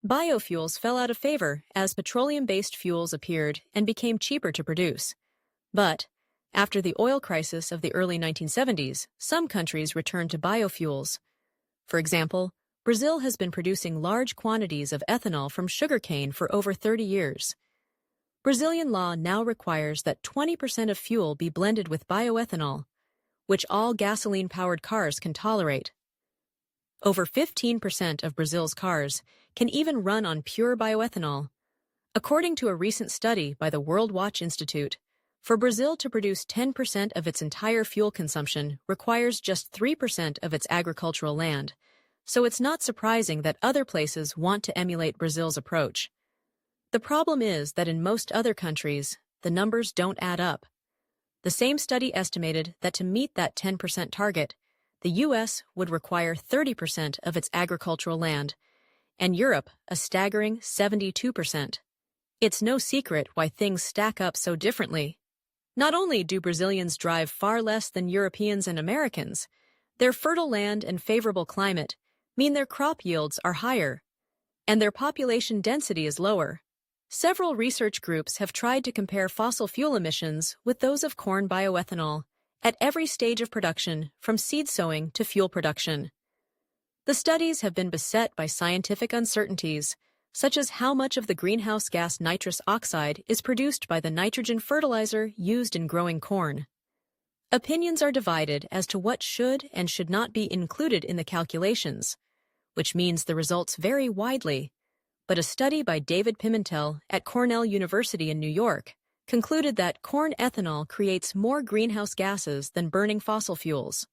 Biofuels fell out of favor as petroleum-based fuels appeared and became cheaper to produce. But, after the oil crisis of the early 1970s, some countries returned to biofuels. For example, Brazil has been producing large quantities of ethanol from sugarcane for over 30 years. Brazilian law now requires that 20% of fuel be blended with bioethanol, which all gasoline-powered cars can tolerate. Over 15% of Brazil's cars can even run on pure bioethanol. According to a recent study by the World Watch Institute, for Brazil to produce 10% of its entire fuel consumption requires just 3% of its agricultural land, so it's not surprising that other places want to emulate Brazil's approach. The problem is that in most other countries, the numbers don't add up. The same study estimated that to meet that 10% target, the U.S. would require 30% of its agricultural land, and Europe a staggering 72%. It's no secret why things stack up so differently. Not only do Brazilians drive far less than Europeans and Americans, their fertile land and favorable climate mean their crop yields are higher, and their population density is lower. Several research groups have tried to compare fossil fuel emissions with those of corn bioethanol at every stage of production, from seed sowing to fuel production. The studies have been beset by scientific uncertainties, such as how much of the greenhouse gas nitrous oxide is produced by the nitrogen fertilizer used in growing corn. Opinions are divided as to what should and should not be included in the calculations, which means the results vary widely. But a study by David Pimentel at Cornell University in New York concluded that corn ethanol creates more greenhouse gases than burning fossil fuels.